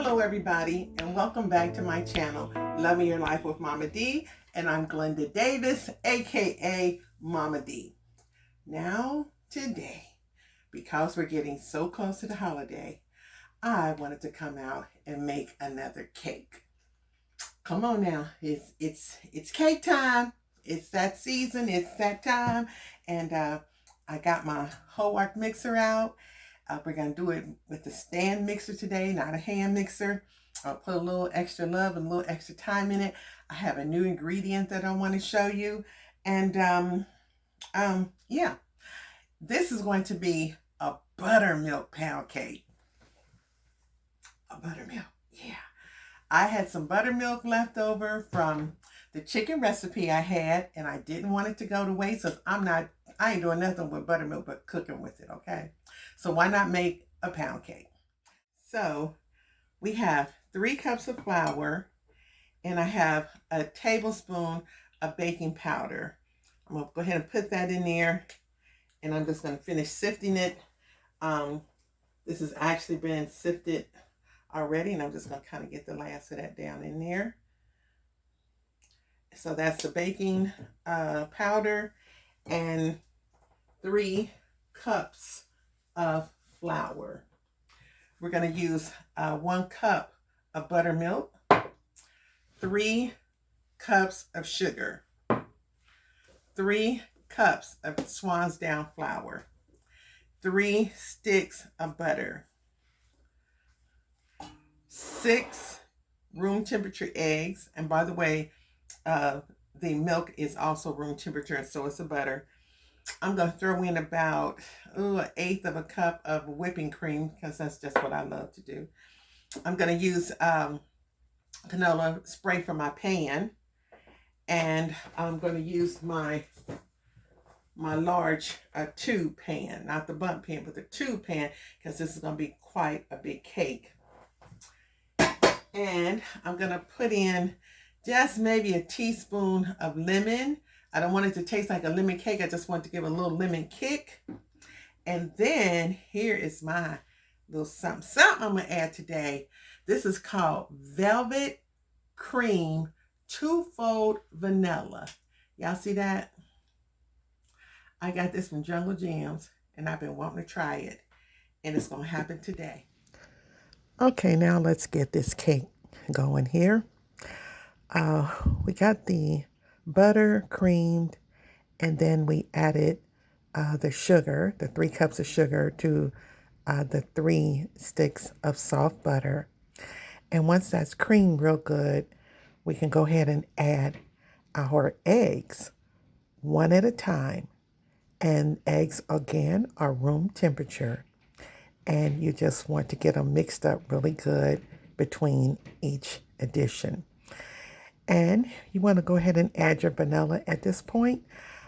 Hello everybody and welcome back to my channel, Loving Your Life with Mama D, and I'm Glenda Davis, aka Mama D. Now today, because we're getting so close to the holiday, I wanted to come out and make another cake. Come on now, it's cake time. It's that season, it's that time, and I got my whole art mixer out. We're going to do it with the stand mixer today, not a hand mixer. I'll put a little extra love and a little extra time in it. I have a new ingredient that I want to show you. And yeah, this is going to be a buttermilk pound cake. A buttermilk, yeah. I had some buttermilk left over from the chicken recipe I had, and I didn't want it to go to waste, so I ain't doing nothing with buttermilk but cooking with it, okay? So why not make a pound cake? So we have 3 cups of flour, and I have a tablespoon of baking powder. I'm gonna go ahead and put that in there, and I'm just gonna finish sifting it. This has actually been sifted already, and I'm just gonna kind of get the last of that down in there. So that's the baking powder and 3 cups of flour. We're going to use 1 cup of buttermilk, 3 cups of sugar, 3 cups of Swan's Down flour, 3 sticks of butter, 6 room temperature eggs. And by the way, the milk is also room temperature, and so is the butter. I'm going to throw in about 1/8 of a cup of whipping cream, because that's just what I love to do. I'm going to use canola spray for my pan, and I'm going to use my large tube pan, not the bundt pan, but the tube pan, because this is going to be quite a big cake. And I'm going to put in just maybe a teaspoon of lemon. I don't want it to taste like a lemon cake. I just want to give a little lemon kick. And then here is my little something I'm going to add today. This is called Velvet Cream Twofold Vanilla. Y'all see that? I got this from Jungle Jams, and I've been wanting to try it. And it's going to happen today. Okay, now let's get this cake going here. We got the butter creamed, and then we added the sugar, the 3 cups of sugar, to the 3 sticks of soft butter. And once that's creamed real good, we can go ahead and add our eggs one at a time. And eggs, again, are room temperature. And you just want to get them mixed up really good between each addition. And you want to go ahead and add your vanilla at this point.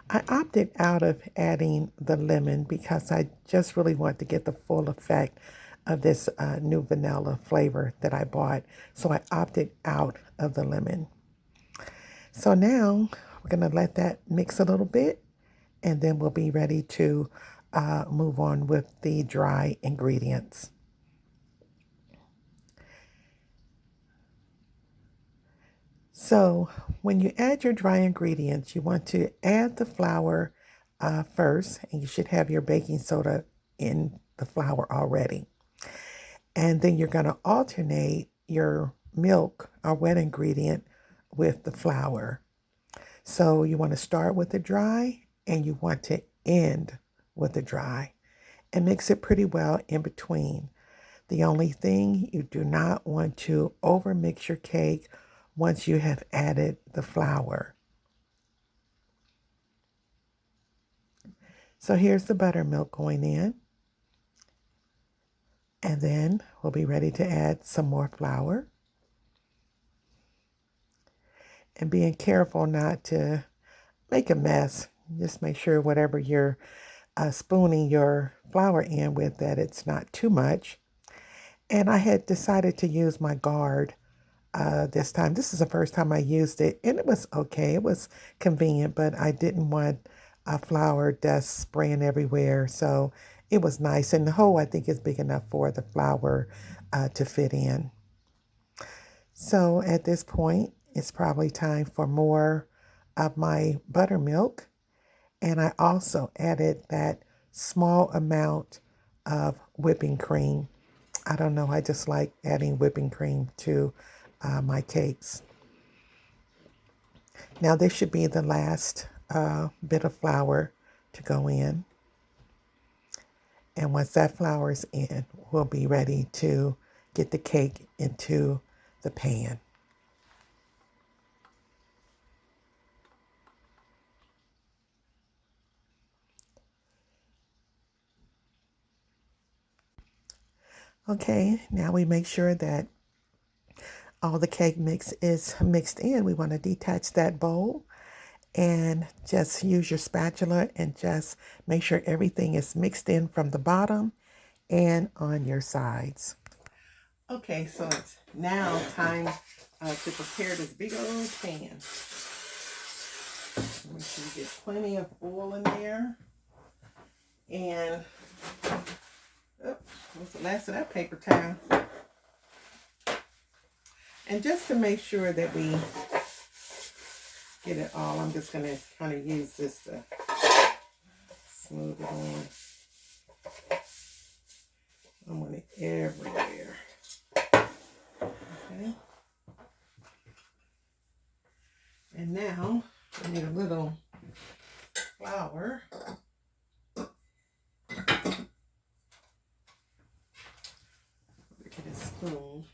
I opted out of adding the lemon because I just really want to get the full effect of this new vanilla flavor that I bought. So I opted out of the lemon. So now we're going to let that mix a little bit, and then we'll be ready to move on with the dry ingredients. So when you add your dry ingredients, you want to add the flour first, and you should have your baking soda in the flour already. And then you're going to alternate your milk or wet ingredient with the flour. So you want to start with the dry, and you want to end with the dry, and mix it pretty well in between. The only thing, you do not want to overmix your cake once you have added the flour. So here's the buttermilk going in. And then we'll be ready to add some more flour. And being careful not to make a mess. Just make sure whatever you're spooning your flour in with, that it's not too much. And I had decided to use my guard this time. This is the first time I used it, and it was okay. It was convenient, but I didn't want flour dust spraying everywhere, so it was nice. And the hole, I think, is big enough for the flour to fit in. So at this point, it's probably time for more of my buttermilk. And I also added that small amount of whipping cream. I don't know, I just like adding whipping cream to my cakes. Now this should be the last bit of flour to go in. And once that flour is in, we'll be ready to get the cake into the pan. Okay, now we make sure that all the cake mix is mixed in. We want to detach that bowl and just use your spatula and just make sure everything is mixed in from the bottom and on your sides. Okay, so it's now time to prepare this big old pan. Make sure you get plenty of oil in there. And, what's the last of that paper towel? And just to make sure that we get it all, I'm just going to kind of use this to smooth it on. I want it everywhere. Okay. And now I need a little flour. Get a spoon.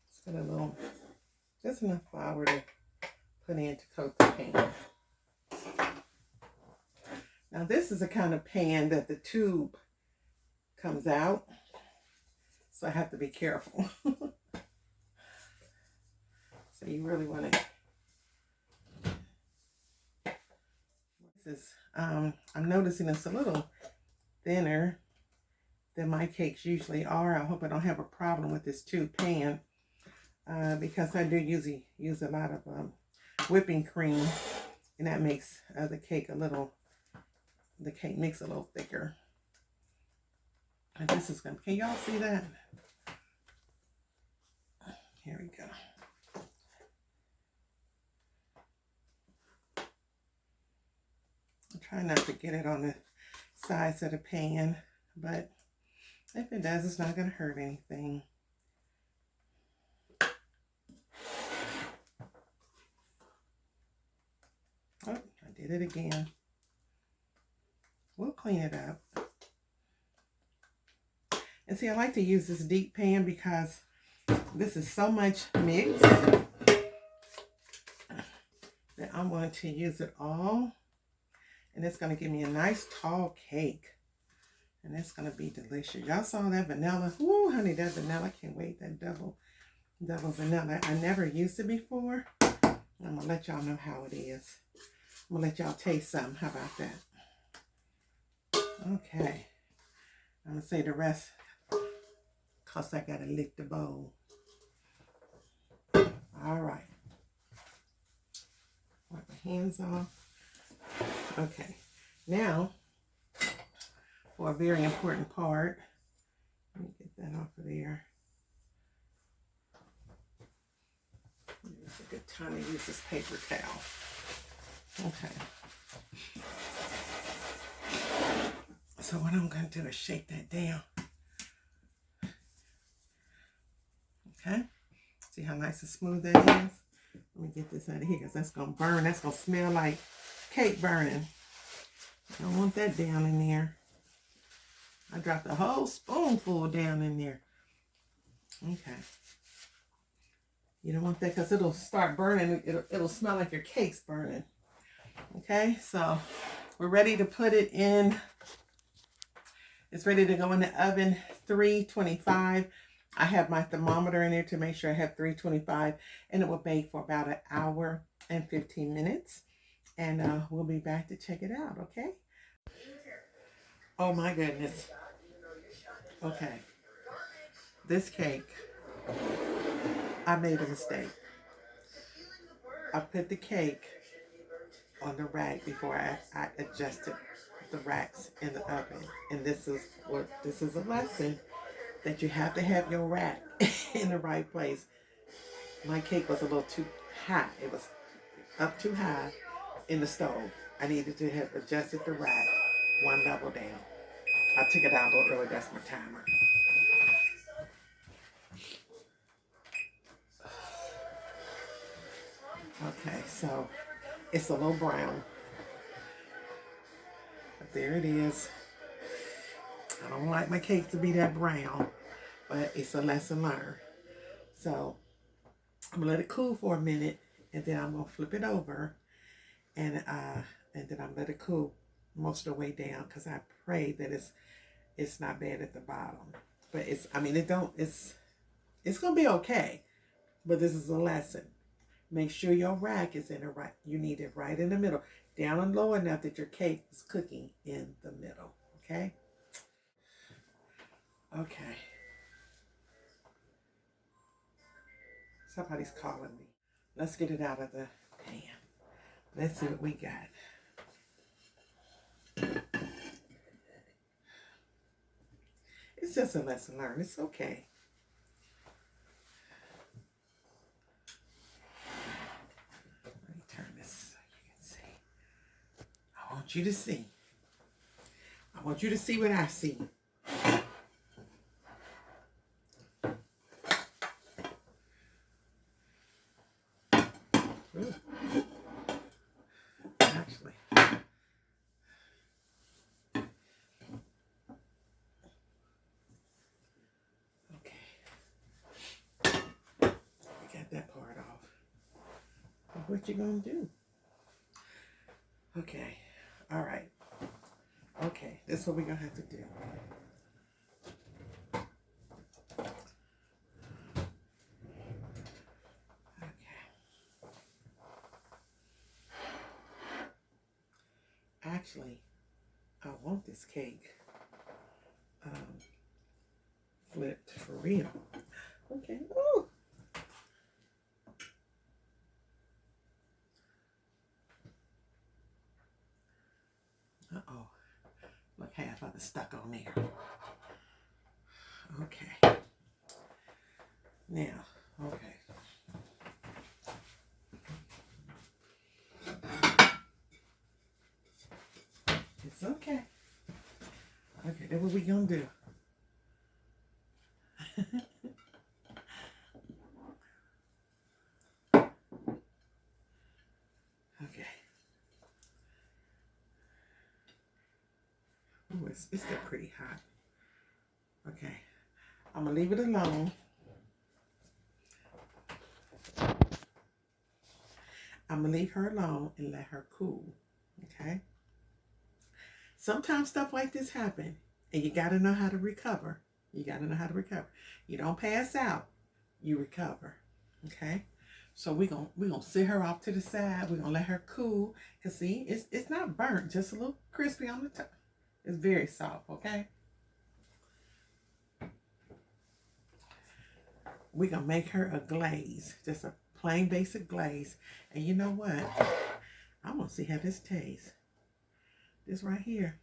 Just get a little, just enough flour to put in to coat the pan. Now this is the kind of pan that the tube comes out, so I have to be careful. So you really want to. This is, I'm noticing it's a little thinner than my cakes usually are. I hope I don't have a problem with this tube pan because I do usually use a lot of whipping cream, and that makes the cake mix a little thicker. And this is gonna, can y'all see that? Here we go. I'm trying not to get it on the sides of the pan, but if it does, it's not gonna hurt anything. Oh, I did it again. We'll clean it up. And see, I like to use this deep pan because this is so much mix that I'm going to use it all. And it's going to give me a nice tall cake. And it's going to be delicious. Y'all saw that vanilla? Ooh, honey, that vanilla. I can't wait. That double vanilla. I never used it before. I'm going to let y'all know how it is. I'm going to let y'all taste something. How about that? Okay. I'm going to say the rest because I got to lick the bowl. All right. Wipe my hands off. Okay. Now, for a very important part, let me get that off of there. It's a good time to use this paper towel. Okay. So what I'm going to do is shake that down. Okay. See how nice and smooth that is? Let me get this out of here because that's going to burn. That's going to smell like cake burning. I don't want that down in there. I dropped a whole spoonful down in there. Okay. You don't want that because it'll start burning. It'll smell like your cake's burning. Okay, so we're ready to put it in. It's ready to go in the oven, 325. I have my thermometer in there to make sure I have 325, and it will bake for about 1 hour and 15 minutes. And we'll be back to check it out, okay? Oh my goodness. Okay. This cake, I made a mistake. I put the cake on the rack before I adjusted the racks in the oven. And this is a lesson that you have to have your rack in the right place. My cake was a little too high. It was up too high in the stove. I needed to have adjusted the rack one level down. I took it out a little early. That's my timer. Okay, so it's a little brown. But there it is. I don't like my cakes to be that brown, but it's a lesson learned. So I'm gonna let it cool for a minute, and then I'm gonna flip it over, and then I'm gonna let it cool most of the way down, because I pray that it's not bad at the bottom. But it's gonna be okay. But this is a lesson. Make sure your rack is in the right. You need it right in the middle, down and low enough that your cake is cooking in the middle. Okay. Okay. Somebody's calling me. Let's get it out of the pan. Let's see what we got. It's just a lesson learned. It's okay. Let me turn this so you can see. I want you to see. I want you to see what I see. Ooh. Actually. That part off. What you gonna do? Okay. All right. Okay. That's what we're gonna have to do. Okay. Actually, I want this cake flipped for real. Okay. Oh. Uh-oh. Look, half of it stuck on there. Okay. Now, okay. It's okay. Okay, then what we gonna do? Okay. Ooh, it's still pretty hot. Okay. I'm gonna leave it alone. I'm gonna leave her alone and let her cool. Okay. Sometimes stuff like this happen, and you gotta know how to recover. You gotta know how to recover. You don't pass out. You recover. Okay. So we're gonna sit her off to the side. We're gonna let her cool. Cause see, it's not burnt, just a little crispy on the top. It's very soft. Okay. We're gonna make her a glaze, just a plain basic glaze. And you know what? I want to see how this tastes. This right here.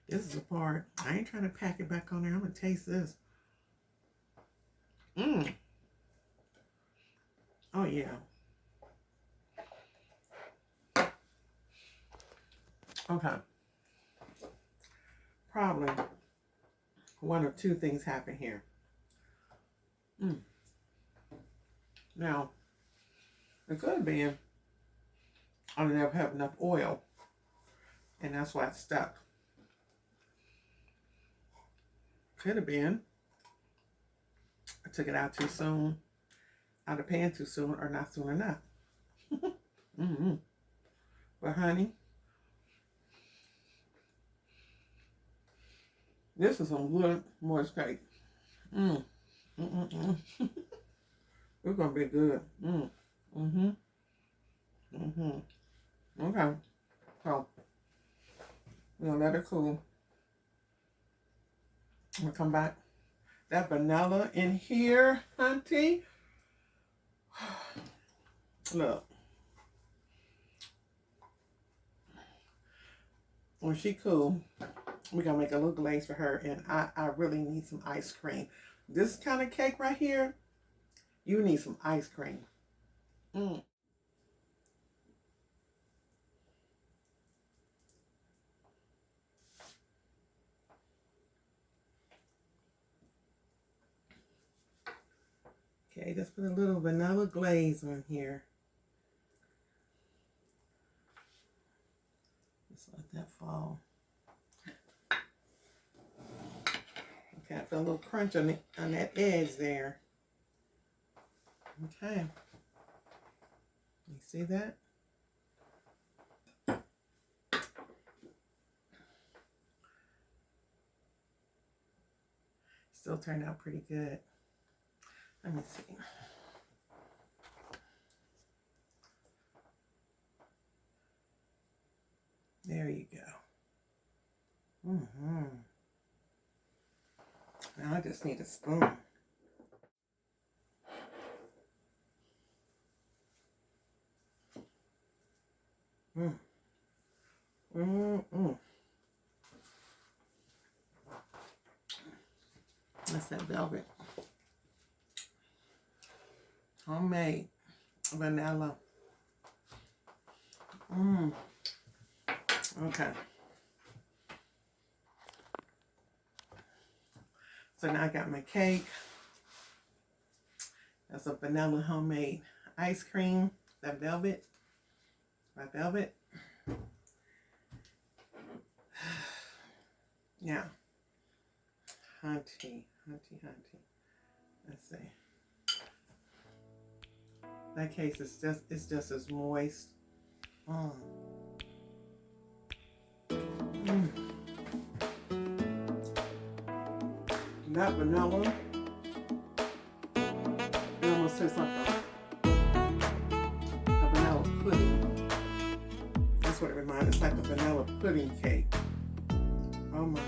This is the part. I ain't trying to pack it back on there. I'm gonna taste this. Oh yeah. Okay. Probably one or two things happen here. Now, it could have been I didn't have enough oil, and that's why it's stuck. Could have been I took it out too soon, out of the pan too soon, or not soon enough. But honey, this is some good moist cake. It's gonna be good. Okay. So we're gonna let it cool. I'm gonna come back. That vanilla in here, hunty. Look. When she cool, we're gonna make a little glaze for her, and I really need some ice cream. This kind of cake right here, you need some ice cream. Mm. Okay, just put a little vanilla glaze on here. Just let that fall. Okay, I feel a little crunch on that edge there. Okay. You see that? Still turned out pretty good. Let me see. There you go. Now I just need a spoon. That's that velvet. Homemade vanilla. Okay. So now I got my cake. That's a vanilla homemade ice cream. That velvet. That velvet. Yeah. Hunty. Let's see. That cake is just as moist. That vanilla. It almost tastes like a vanilla pudding. That's what it reminds me. It's like a vanilla pudding cake. Oh my.